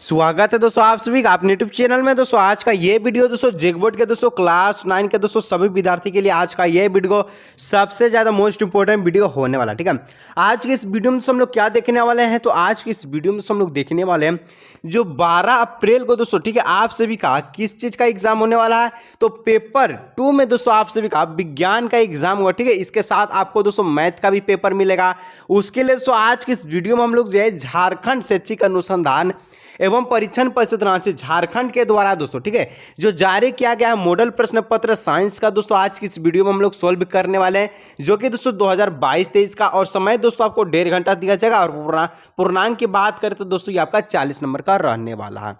स्वागत है दोस्तों आप सभी का अपने यूट्यूब चैनल में। दोस्तों आज का ये वीडियो दोस्तों जेकबोर्ड के दोस्तों क्लास 9 के दोस्तों सभी विद्यार्थी के लिए आज का ये वीडियो सबसे ज्यादा मोस्ट इंपोर्टेंट वीडियो होने वाला, ठीक है। आज की इस वीडियो में हम लोग क्या देखने वाले हैं, तो आज की इस वीडियो में हम लोग देखने वाले हैं जो 12 अप्रैल को दोस्तों, ठीक है, आप सभी का किस चीज का एग्जाम होने वाला है। तो पेपर 2 में दोस्तों आप सभी का विज्ञान का एग्जाम होगा, ठीक है। इसके साथ आपको दोस्तों मैथ का भी पेपर मिलेगा। उसके लिए दोस्तों आज की इस वीडियो में हम लोग जो है झारखंड शैक्षिक अनुसंधान एवं परीक्षण परिषद रांची झारखंड के द्वारा दोस्तों, ठीक है, जो जारी किया गया है मॉडल प्रश्न पत्र साइंस का दोस्तों आज की इस वीडियो में हम लोग सोल्व करने वाले हैं, जो कि दोस्तों 2022-23 का, और समय दोस्तों आपको 1.5 घंटा दिया जाएगा। और पूर्णांक की बात करें तो दोस्तों ये आपका 40 नंबर का रहने वाला है।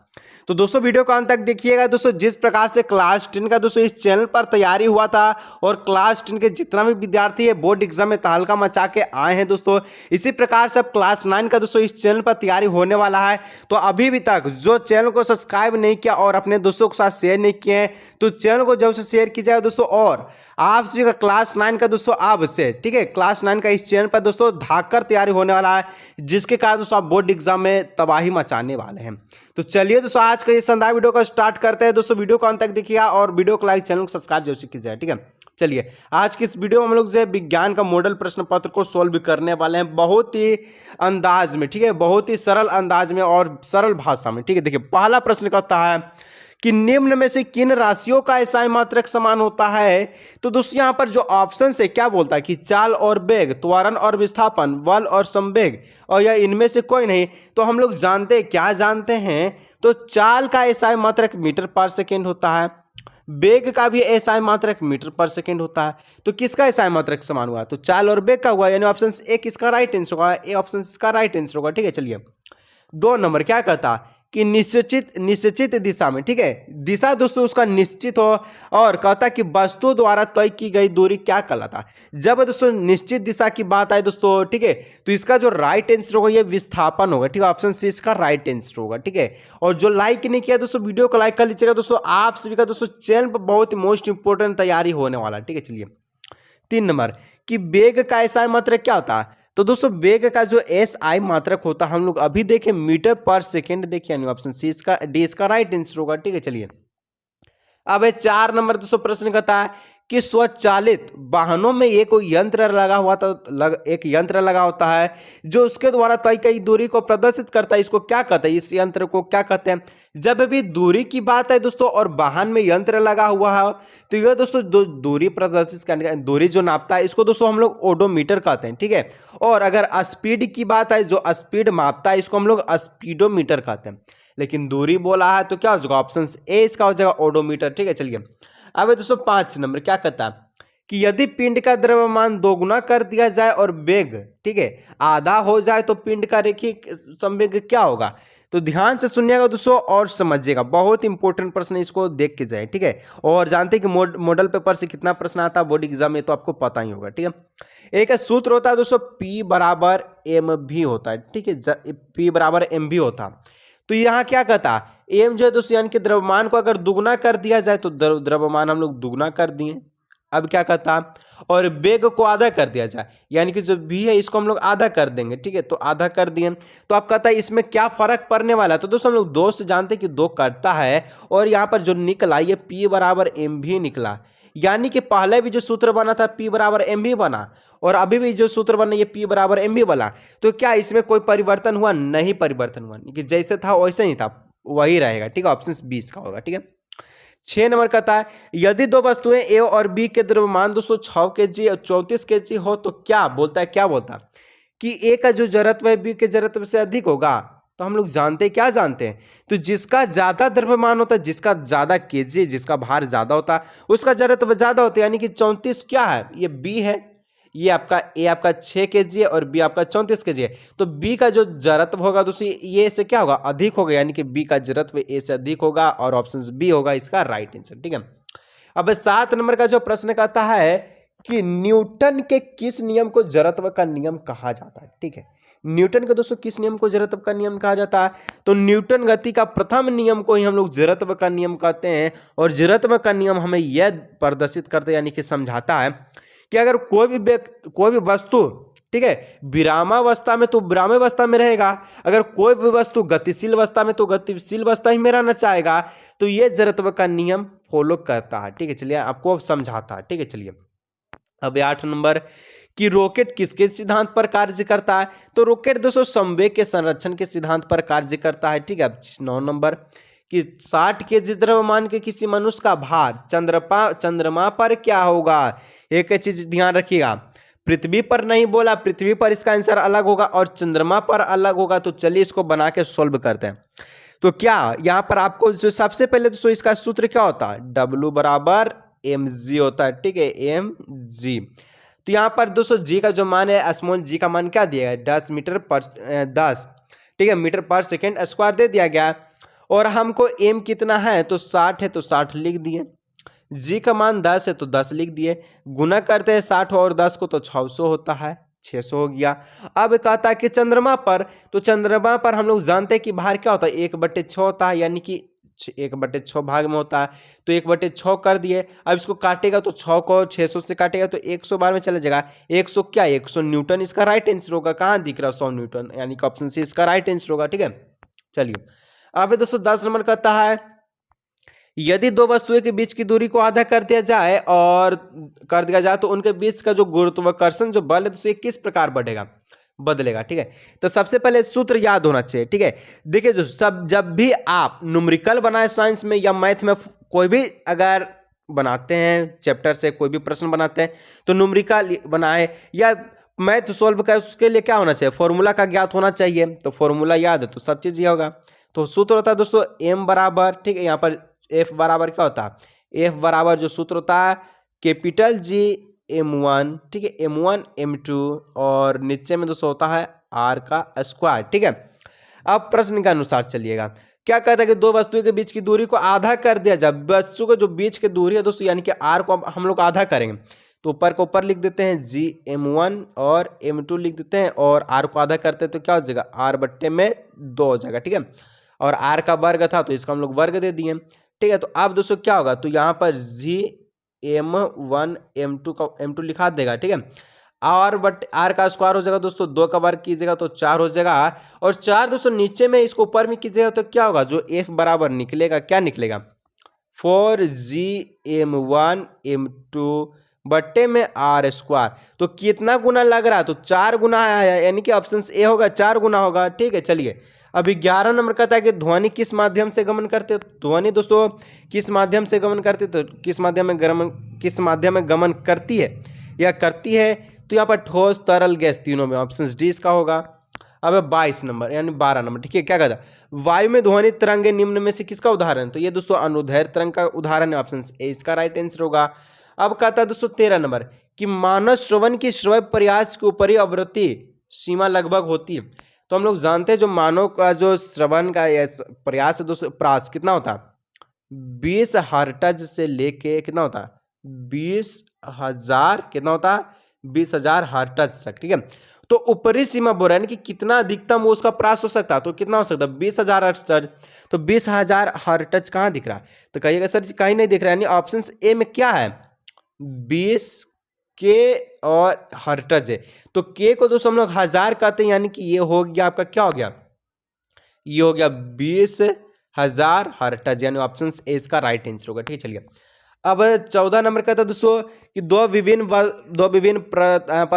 तो दोस्तों वीडियो को अंत तक देखिएगा। दोस्तों जिस प्रकार से क्लास 10 का दोस्तों इस चैनल पर तैयारी हुआ था और क्लास 10 के जितना भी विद्यार्थी है बोर्ड एग्जाम में तहलका मचा के आए हैं दोस्तों, इसी प्रकार से अब क्लास 9 का दोस्तों इस चैनल पर तैयारी होने वाला है। तो अभी भी तक जो चैनल को सब्सक्राइब नहीं किया और अपने दोस्तों के साथ शेयर नहीं किए हैं, तो चैनल को जल्द से शेयर कीजिएगा दोस्तों। और आप सभी का क्लास 9 का दोस्तों अब से, ठीक है, क्लास 9 का इस चैनल पर दोस्तों धाकर तैयारी होने वाला है, जिसके कारण दोस्तों आप बोर्ड एग्जाम में तबाही मचाने वाले हैं। तो चलिए दोस्तों आज का ये शानदार वीडियो को स्टार्ट करते हैं। दोस्तों वीडियो को अंत तक देखिएगा और वीडियो को लाइक, चैनल को सब्सक्राइब जरूर कीजिएगा, ठीक है। चलिए आज की इस वीडियो में हम लोग जो है विज्ञान का मॉडल प्रश्न पत्र को सोल्व करने वाले हैं, बहुत ही अंदाज में, ठीक है, बहुत ही सरल अंदाज में और सरल भाषा में, ठीक है। देखिए पहला प्रश्न कहता है कि निम्न में से किन राशियों का एसआई मात्रक समान होता है। तो दोस्तों यहां पर जो ऑप्शन से क्या बोलता है कि चाल और वेग, त्वरण और विस्थापन, बल और संवेग, और या इनमें से कोई नहीं। तो हम लोग जानते हैं, क्या जानते हैं, तो चाल का एसआई मात्रक मीटर पर सेकेंड होता है, वेग का भी एसआई मात्रक मीटर पर सेकेंड होता है। तो किसका एसआई मात्रक समान हुआ, तो चाल और वेग का हुआ, यानी ऑप्शन ए किसका राइट आंसर होगा, ए ऑप्शन इसका राइट आंसर होगा, ठीक है। चलिए 2 नंबर क्या कहता है कि निश्चित दिशा में, ठीक है, दिशा दोस्तों उसका निश्चित हो, और कहता कि वस्तु द्वारा तय की गई दूरी क्या कहलाता है। जब दोस्तों निश्चित दिशा की बात आए दोस्तों, ठीक है, तो इसका जो राइट आंसर होगा ये विस्थापन होगा, ठीक है, ऑप्शन सी इसका राइट आंसर होगा, ठीक है। और जो लाइक नहीं किया दोस्तों वीडियो को लाइक कर लीजिएगा दोस्तों। आप सभी का दोस्तों चैनल पर बहुत ही मोस्ट इंपोर्टेंट तैयारी होने वाला है, ठीक है। चलिए 3 नंबर कि वेग का एसआई मात्रक क्या होता है। तो दोस्तों वेग का जो एसआई मात्रक होता है हम लोग अभी देखें मीटर पर सेकेंड, देखिए यानी ऑप्शन सी इसका डी इसका राइट आंसर होगा, ठीक है। चलिए अब 4 नंबर दोस्तों प्रश्न कहता है कि स्वचालित वाहनों में एक यंत्र लगा हुआ एक यंत्र लगा होता है जो उसके द्वारा तय की दूरी को प्रदर्शित करता है। इसको क्या कहते हैं, इस यंत्र को क्या कहते हैं। जब भी दूरी की बात है दोस्तों और वाहन में यंत्र लगा हुआ है, तो यह दोस्तों दूरी प्रदर्शित करने का, दूरी जो नापता है, इसको दोस्तों हम लोग ओडोमीटर कहते हैं, ठीक है। और अगर स्पीड की बात है, जो स्पीड मापता है, इसको हम लोग स्पीडोमीटर कहते हैं। लेकिन दूरी बोला है तो क्या हो जाएगा, ऑप्शन ए इसका हो जाएगा ओडोमीटर, ठीक है। चलिए अब दोस्तों 5 नंबर क्या कहता है कि यदि पिंड का द्रव्यमान दोगुना कर दिया जाए और वेग, ठीक है, आधा हो जाए तो पिंड का रेखीय संवेग क्या होगा। तो ध्यान से सुनिएगा दोस्तों और समझिएगा, बहुत इंपॉर्टेंट प्रश्न है, इसको देख के जाए, ठीक है। और जानते हैं कि मॉडल पेपर से कितना प्रश्न आता है बोर्ड एग्जाम में, तो आपको पता ही होगा, ठीक है। एक सूत्र होता है दोस्तों P बराबर एम भी होता है, ठीक है, P बराबर एम भी होता है। तो यहाँ क्या कहता है, एम जो है दोस्तों यानी कि द्रव्यमान को अगर दुगुना कर दिया जाए, तो द्रव्यमान हम लोग दुगुना कर दिए। अब क्या कहता है, और वेग को आधा कर दिया जाए, यानी कि जो भी है इसको हम लोग आधा कर देंगे, ठीक है, तो आधा कर दिए। तो आप कहता है इसमें क्या फर्क पड़ने वाला है। तो दोस्तों हम लोग 2 से जानते हैं कि 2 करता है, और यहाँ पर जो निकला ये P बराबर एम भी निकला, यानी कि पहले भी जो सूत्र बना था P बराबर एम भी बना, और अभी भी जो सूत्र बना ये P बराबर एम भी बना। तो क्या इसमें कोई परिवर्तन हुआ, नहीं परिवर्तन हुआ, कि जैसे था वैसे ही था, वही रहेगा, ठीक है, ऑप्शन 20 का होगा, ठीक है। 6 नंबर कहता है यदि 2 वस्तुएं ए और बी के द्रव्यमान 206 केजी और 34 केजी हो, तो क्या बोलता है, क्या बोलता है कि ए का जो जड़त्व है बी के जड़त्व से अधिक होगा। तो हम लोग जानते हैं, क्या जानते हैं, तो जिसका ज्यादा द्रव्यमान होता है, जिसका ज्यादा केजी, जिसका भार ज्यादा होता है, उसका जड़त्व ज्यादा होता है, यानी कि 34 क्या है, ये बी है, ये आपका ए आपका 6 केजी है और बी आपका 34 केजी है। तो बी का जो जड़त्व होगा दोस्तों ये से क्या होगा, अधिक होगा, यानी कि बी का जड़त्व ए से अधिक होगा, और ऑप्शन बी होगा इसका राइट आंसर, ठीक है। अब 7 नंबर का जो प्रश्न कहता है कि न्यूटन के किस नियम को जड़त्व का नियम कहा जाता है, ठीक है। न्यूटन के दोस्तों किस नियम को जड़त्व का नियम कहा जाता है। तो न्यूटन गति का प्रथम नियम को ही हम लोग जड़त्व का नियम कहते हैं, और जड़त्व का नियम हमें यह प्रदर्शित करते यानी कि समझाता है कि अगर कोई भी वस्तु ठीक है। विरामावस्था में तो विरामावस्था में रहेगा, अगर कोई भी वस्तु गतिशील अवस्था में तो गतिशील अवस्था ही में रहना चाहेगा। तो ये जड़त्व का नियम फॉलो करता है, ठीक है। चलिए आपको समझाता है, ठीक है। चलिए अब 8 नंबर कि रॉकेट किसके सिद्धांत पर कार्य करता है, तो रॉकेट दोस्तों संवेग के संरक्षण के सिद्धांत पर कार्य करता है, ठीक है। अब 9 नंबर कि 60 केजी द्रव्यमान के किसी मनुष्य का भार चंद्रमा पर क्या होगा। एक चीज ध्यान रखिएगा, पृथ्वी पर नहीं बोला, पृथ्वी पर इसका आंसर अलग होगा और चंद्रमा पर अलग होगा। तो चलिए इसको बना के सोल्व करते हैं। तो क्या यहाँ पर आपको जो सबसे पहले तो इसका सूत्र क्या होता है, W बराबर mg होता है, ठीक है, mg। तो यहाँ पर दोस्तों जी का जो मान है, स्मॉल जी का मान क्या दिया है, 10 मीटर पर 10, ठीक है, मीटर पर सेकेंड स्क्वायर दे दिया गया। और हमको एम कितना है, तो 60 है, तो 60 लिख दिए। जी का मान 10 है तो 10 लिख दिए। गुना करते हैं 60 और 10 को तो 600 होता है, 600 हो गया। अब कहता है कि चंद्रमा पर, तो चंद्रमा पर हम लोग जानते हैं कि भार क्या होता है, 1/6 होता है, यानी कि 1/6 भाग में होता है। तो 1/6 कर दिए। अब इसको काटेगा तो 6 को 600 से काटेगा तो 100 बार में चला जाएगा। 100 क्या, 100 न्यूटन इसका राइट आंसर होगा। कहाँ दिख रहा है 100 न्यूटन, यानी कि ऑप्शन सी इसका राइट आंसर होगा, ठीक है। चलिए अब दोस्तों 10 नंबर कहता है यदि दो वस्तुओं के बीच की दूरी को आधा कर दिया जाए तो उनके बीच का जो गुरुत्वाकर्षण जो बल है तो ये किस प्रकार बढ़ेगा, बदलेगा, ठीक है। तो सबसे पहले सूत्र याद होना चाहिए, ठीक है। देखिए जो जब भी आप न्यूमेरिकल बनाए साइंस में या मैथ में, कोई भी अगर बनाते हैं चैप्टर से कोई भी प्रश्न बनाते हैं तो न्यूमेरिकल बनाए या मैथ सोल्व कर, उसके लिए क्या होना चाहिए, फॉर्मूला का ज्ञात होना चाहिए। तो फॉर्मूला याद है तो सब चीज ये होगा। तो सूत्र होता है दोस्तों m बराबर, ठीक है, यहाँ पर f बराबर क्या होता है, f बराबर जो सूत्र होता है कैपिटल G m1, ठीक है, m1 m2 और नीचे में दोस्तों होता है r का स्क्वायर, ठीक है। अब प्रश्न के अनुसार चलिएगा, क्या कहता है कि दो वस्तुओं के बीच की दूरी को आधा कर दिया जाए। वस्तु को जो बीच की दूरी है दोस्तों, यानी कि r को हम लोग आधा करेंगे तो ऊपर को ऊपर लिख देते हैं G m1 और m2 लिख देते हैं और r को आधा करते हैं तो क्या हो जाएगा, r/2 हो जाएगा, ठीक है। और r का वर्ग था तो इसका हम लोग वर्ग दे दिए, ठीक है। तो अब दोस्तों क्या होगा, तो यहाँ पर G m1 m2 का m2 लिखा देगा, ठीक है। r का स्क्वायर हो जाएगा दोस्तों, 2 का वर्ग कीजिएगा तो 4 हो जाएगा। और 4 दोस्तों नीचे में इसको ऊपर में कीजिएगा तो क्या होगा, जो f बराबर निकलेगा, क्या निकलेगा, 4G m1 m2 बट्टे में r स्क्वायर। तो कितना गुना लग रहा है, तो 4 गुना आया, यानी कि ऑप्शन ए होगा, 4 गुना होगा, ठीक है। चलिए अभी 11 नंबर कहता है कि ध्वनि किस माध्यम से गमन करते, ध्वनि दोस्तों किस माध्यम से गमन करते, तो किस माध्यम में गमन करती है या करती है, तो यहाँ पर ठोस तरल गैस तीनों में, ऑप्शन डी इसका होगा। अब 22 नंबर यानी 12 नंबर, ठीक है, क्या कहता है वायु में ध्वनि तरंगे निम्न में से किसका उदाहरण, तो ये दोस्तों अनुदैर्ध्य तरंग का उदाहरण है, ऑप्शन ए इसका राइट आंसर होगा। अब कहता है दोस्तों 13 नंबर कि मानव श्रवण की श्रव्य प्रयास के ऊपरी आवृत्ति सीमा लगभग होती है। तो हम लोग जानते हैं जो मानव का जो श्रवण का प्रयास है दोस्तों, प्रास कितना होता है, 20 हर्ट्ज से लेके कितना होता है, 20,000 कितना होता है, 20,000 हर्ट्ज तक, ठीक है। तो ऊपरी सीमा बोल रहा है कि कितना अधिकतम उसका प्रास हो सकता है, तो कितना हो सकता है, 20,000 हर्ट्ज। तो 20,000 हर्ट्ज कहाँ दिख रहा है, तो कहिएगा सर जी कहीं नहीं दिख रहा है, यानी ऑप्शन ए में क्या है, 20 के और हर्ट्ज है। तो के को दोस्तों हम लोग 1000 कहते हैं, यानी कि ये हो गया आपका क्या हो गया, ये हो गया 20,000 हर्ट्ज, यानी ऑप्शन ए इसका राइट आंसर होगा, ठीक है। चलिए अब 14 नंबर कहता है दोस्तों कि दो विभिन्न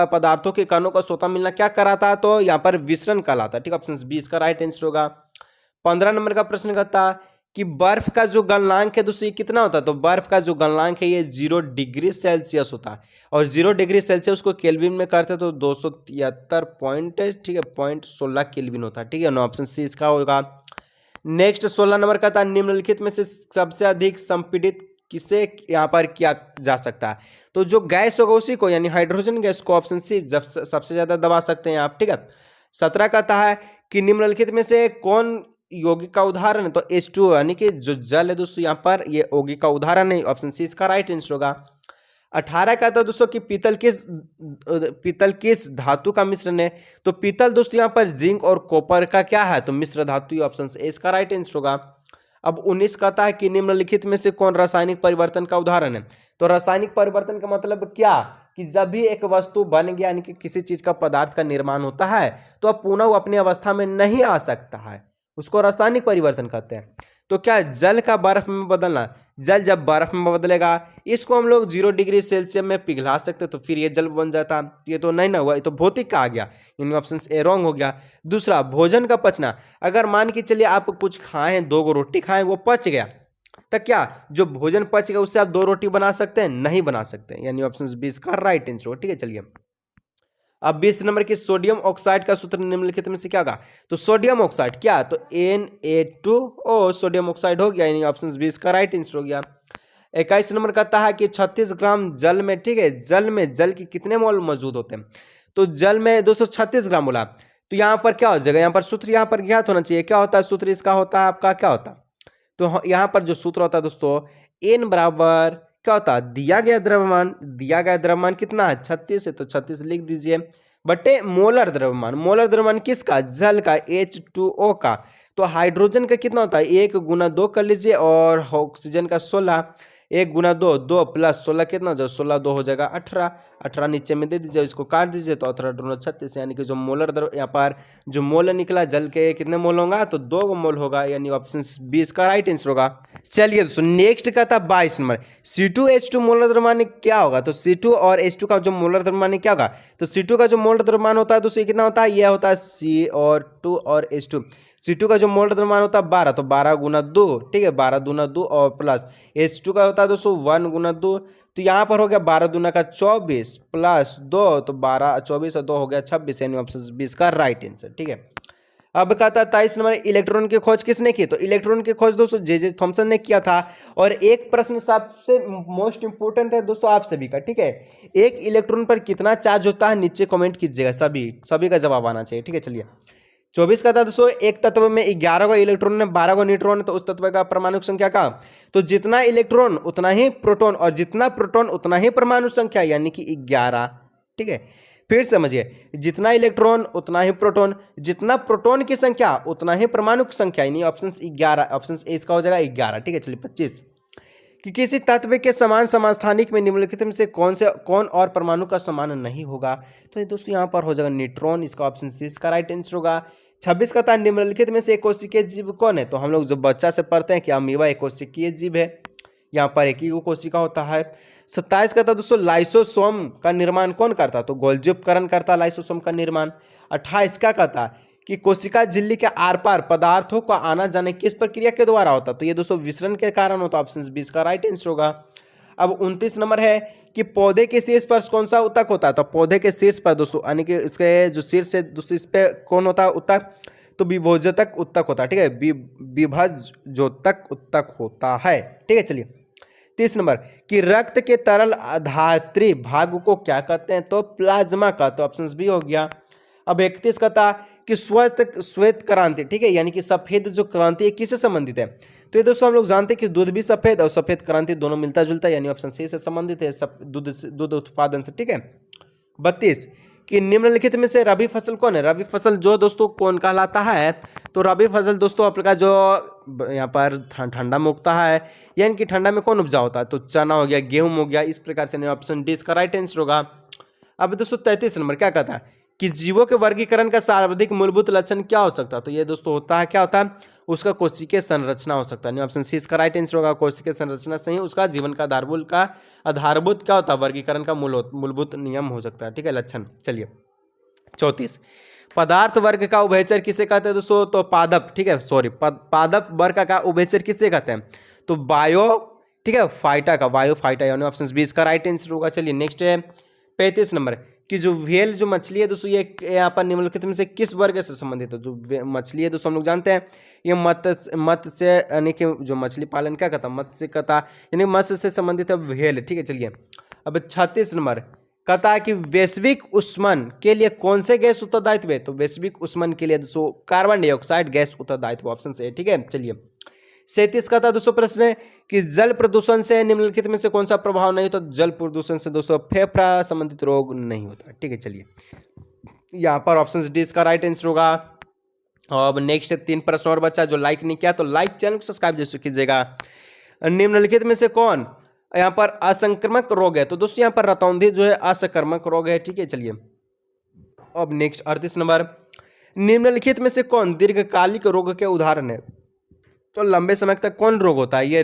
पदार्थों के कणों का स्वतः मिलना क्या कराता है, तो यहाँ पर विसरण कहलाता है, ठीक है, ऑप्शन बी इसका राइट आंसर होगा। 15 नंबर का प्रश्न कहता है कि बर्फ का जो गलनांक है दोस्तों ये कितना होता है, तो बर्फ का जो गलनांक है ये 0 डिग्री सेल्सियस होता है, और 0 डिग्री सेल्सियस को केल्विन में करते हैं तो 273 पॉइंट, ठीक है, 0.16 केल्विन होता है, ठीक है, ऑप्शन सी इसका होगा। नेक्स्ट 16 नंबर का था निम्नलिखित में से सबसे अधिक संपीड़ित किसे यहाँ पर किया जा सकता है, तो जो गैस होगा उसी को, यानी हाइड्रोजन गैस को, ऑप्शन सी सबसे ज्यादा दबा सकते हैं आप, ठीक है। 17 कहता है कि निम्नलिखित में से कौन यौगिक का उदाहरण है, तो H2 यानी कि जो जल है दोस्तों यहाँ पर ये यौगिक का उदाहरण है, ऑप्शन सी इसका राइट आंसर होगा। 18 कहता है दोस्तों कि पीतल किस धातु का मिश्रण है, तो पीतल दोस्तों यहाँ पर जिंक और कॉपर का क्या है, तो मिश्र धातु, ऑप्शन ए इसका राइट आंसर होगा। अब 19 कहता है कि निम्नलिखित में से कौन रासायनिक परिवर्तन का उदाहरण है, तो रासायनिक परिवर्तन का मतलब क्या, कि जब भी एक वस्तु बन गया यानी कि किसी चीज का पदार्थ का निर्माण होता है तो अब पुनः वो अपनी अवस्था में नहीं आ सकता है, उसको रासायनिक परिवर्तन कहते हैं। तो क्या जल का बर्फ में बदलना, जल जब बर्फ में बदलेगा इसको हम लोग 0 डिग्री सेल्सियस में पिघला सकते तो फिर ये जल बन जाता, ये तो नहीं ना हुआ, ये तो भौतिक का आ गया, यानी ऑप्शन ए रॉन्ग हो गया। दूसरा, भोजन का पचना, अगर मान के चलिए आप कुछ खाए हैं, 2 रोटी खाएं, वो पच गया, तो क्या जो भोजन पच गया उससे आप 2 रोटी बना सकते हैं? नहीं बना सकते, यानी ऑप्शन बी इसका राइट आंसर हो। ठीक है, चलिए अब 20 नंबर की सोडियम ऑक्साइड का सूत्र निम्नलिखित में से क्या होगा? तो सोडियम ऑक्साइड क्या, तो Na2O सोडियम ऑक्साइड हो गया, यानी ऑप्शन बी इसका राइट आंसर हो गया। 21 नंबर कहता है कि 36 ग्राम जल में, ठीक है, जल में जल के कितने मोल मौजूद होते हैं? तो जल में दोस्तों 36 ग्राम बोला, तो यहाँ पर क्या हो जाएगा, यहाँ पर सूत्र यहाँ पर ज्ञात होना चाहिए, क्या होता है सूत्र इसका, होता है आपका क्या होता है, तो यहाँ पर जो सूत्र होता है दोस्तों N बराबर क्या होता है, दिया गया द्रव्यमान कितना है 36 है, तो 36 लिख दीजिए बटे मोलर द्रव्यमान किसका, जल का, H2O का। तो हाइड्रोजन का कितना होता है 1 गुना 2 कर लीजिए, और ऑक्सीजन का 16, 1 गुना 2, 2 प्लस 16 कितना हो जाएगा, 16 2 हो जाएगा 18, 18 नीचे में दे दीजिए, इसको काट दीजिए तो 18 2 36, यानी कि जो मोलर यहाँ पर जो मोल निकला जल के कितने मोल होगा, तो 2 मोल होगा, यानी ऑप्शन बी इसका राइट आंसर होगा। चलिए दोस्तों नेक्स्ट का था 22 नंबर, C2H2 मोलर द्रव्यमान क्या होगा? तो C2 और H2 का जो मोलर द्रव्यमान क्या होगा? तो C2 का जो मोलर द्रव्यमान होता है दोस्तों ये कितना होता है, यह होता है C और 2 और H2। C2 का जो मोलर द्रव्यमान होता है 12, तो 12 गुना 2, ठीक है, 12 दूना 2 और प्लस H2 का होता है दोस्तों 1 गुना 2, तो यहाँ पर हो गया 12 दूना का 24 प्लस 2, तो 12 24 और 2 हो गया 26, यानी ऑप्शन 20 का राइट आंसर। ठीक है, अब कहता है 23 नंबर, इलेक्ट्रॉन की खोज किसने की? तो इलेक्ट्रॉन की खोज दोस्तों जे थॉमसन ने किया था। और एक प्रश्न सबसे मोस्ट इंपोर्टेंट है दोस्तों आप सभी का, ठीक है, एक इलेक्ट्रॉन पर कितना चार्ज होता है नीचे कमेंट कीजिएगा, सभी का जवाब आना चाहिए। ठीक है, चलिए 24 का था दोस्तों, एक तत्व में 11 को इलेक्ट्रॉन है, 12 को न्यूट्रॉन है, तो उस तत्व का परमाणु संख्या का, तो जितना इलेक्ट्रॉन उतना ही प्रोटॉन, और जितना प्रोटॉन उतना ही परमाणु संख्या, यानी कि 11। ठीक है, फिर समझिए, जितना इलेक्ट्रॉन उतना ही प्रोटॉन, जितना प्रोटॉन की संख्या उतना ही परमाणु की संख्या, यानी ऑप्शन 11, ऑप्शन ए इसका हो जाएगा 11। ठीक है, चलिए 25 कि किसी तत्व के समान समस्थानिक में निम्नलिखित में से कौन और परमाणु का समान नहीं होगा? तो ये दोस्तों यहाँ पर हो जाएगा न्यूट्रॉन, इसका ऑप्शन सी इसका राइट आंसर होगा। 26 का था निम्नलिखित में से एक कोशिकीय जीव कौन है? तो हम लोग जो बच्चा से पढ़ते हैं कि अमीबा एक कोशिकीय जीव है, यहाँ पर एक ही कोशिका होता है। 27 का था दोस्तों लाइसोसोम का निर्माण कौन करता? तो गोल्जी उपकरण करता लाइसोसोम का निर्माण। 28 का कहता कि कोशिका झिल्ली के आर पार पदार्थों का आना जाने किस प्रक्रिया के द्वारा होता? तो ये दोस्तों विसरण के कारण होता, ऑप्शन 20 का राइट आंसर होगा। अब 29 नंबर है कि पौधे के शीर्ष पर कौन सा उत्तक होता है? तो पौधे के शीर्ष पर दोस्तों, यानी कि इसके जो शीर्ष है दोस्तों इस पे कौन होता है उत्तक? तो विभोजक उत्तक होता है। ठीक है, विभजोतक उत्तक होता है। ठीक है, चलिए 30 नंबर कि रक्त के तरल अधात्री भाग को क्या कहते हैं? तो प्लाज्मा कहते हैं, ऑप्शन बी हो गया। अब 31 का था कि श्वेत क्रांति, ठीक है, यानी कि सफेद जो क्रांति है किससे संबंधित है? तो ये दोस्तों हम लोग जानते हैं कि दूध भी सफेद और सफेद क्रांति दोनों मिलता जुलता है, यानी ऑप्शन सी से संबंधित है, दूध उत्पादन से। ठीक है, 32 कि निम्नलिखित में से रबी फसल कौन है? रबी फसल जो दोस्तों कौन कहलाता है? तो रबी फसल दोस्तों आपका जो यहाँ पर ठंडा में उगता है, यानी कि ठंडा में कौन उपजा होता है? तो चना हो गया, गेहूं हो गया, इस प्रकार से ऑप्शन डी इसका राइट आंसर होगा। अब दोस्तों 33 नंबर क्या कहता है कि जीवों के वर्गीकरण का सर्वाधिक मूलभूत लक्षण क्या हो सकता है? तो ये दोस्तों होता है, क्या होता है? उसका कोशिकीय संरचना हो सकता है, ऑप्शन सी इसका राइट आंसर होगा। कोशिकीय संरचना से ही उसका जीवन का आधारभूत क्या होता है? वर्गीकरण का मूलभूत नियम हो सकता है। ठीक है, लक्षण। चलिए 34 पदार्थ वर्ग का उभयचर किसे कहते हैं दोस्तों? तो पादप, ठीक है, सॉरी, पादप वर्ग का उभयचर किसे कहते हैं? तो बायो, ठीक है, फाइटा का, बायोफाइटा, यानी ऑप्शन बी इसका राइट आंसर होगा। चलिए नेक्स्ट है 35 नंबर कि जो व्हेल जो मछली है दोस्तों ये यहाँ पर निम्नलिखित में से किस वर्ग से संबंधित है? जो मछली है दोस्तों हम लोग जानते हैं ये मत्स्य यानी कि जो मछली पालन क्या कहता है? मत्स्य कहता, यानी मत्स्य से संबंधित है व्हेल। ठीक है, चलिए अब 36 नंबर कहता है कि वैश्विक उष्मन के लिए कौन से गैस उत्तरदायित्व है? तो वैश्विक उष्मन के लिए दोस्तों कार्बन डाइऑक्साइड गैस उत्तरदायित्व, ऑप्शन से। ठीक है, चलिए 37 का था दोस्तों प्रश्न है कि जल प्रदूषण से निम्नलिखित में से कौन सा प्रभाव नहीं होता? जल प्रदूषण से दोस्तों फेफड़ा संबंधित रोग नहीं होता। ठीक है, चलिए यहाँ पर ऑप्शन डी इसका राइट आंसर होगा। अब नेक्स्ट 3 प्रश्न और बच्चा, जो लाइक नहीं किया तो लाइक, चैनल को सब्सक्राइब जरूर कीजिएगा। निम्नलिखित में से कौन यहाँ पर असंक्रामक रोग है, तो दोस्तों यहाँ पर रतौंधी जो है असंक्रामक रोग है, ठीक है। चलिए अब नेक्स्ट 38 नंबर, निम्नलिखित में से कौन दीर्घकालिक रोग के उदाहरण है? तो लंबे समय तक कौन रोग होता है? ये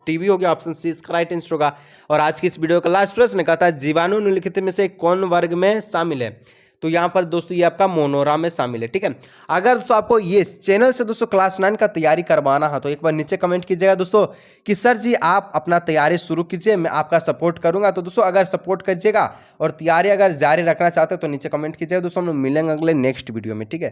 टीबी हो गया, ऑप्शन सी इसका राइट आंसर होगा। और आज की इस वीडियो का लास्ट प्रश्न कहता है जीवाणु निम्नलिखित में से कौन वर्ग में शामिल है? तो यहाँ पर दोस्तों ये आपका मोनोरा में शामिल है, ठीक है। अगर दोस्तों आपको ये चैनल से दोस्तों क्लास 9 का तैयारी करवाना है तो एक बार नीचे कमेंट कीजिएगा दोस्तों कि सर जी आप अपना तैयारी शुरू कीजिए, मैं आपका सपोर्ट करूंगा। तो दोस्तों अगर सपोर्ट कीजिएगा और तैयारी अगर जारी रखना चाहते हो तो नीचे कमेंट कीजिएगा। दोस्तों हम लोग मिलेंगे अगले नेक्स्ट वीडियो में, ठीक है।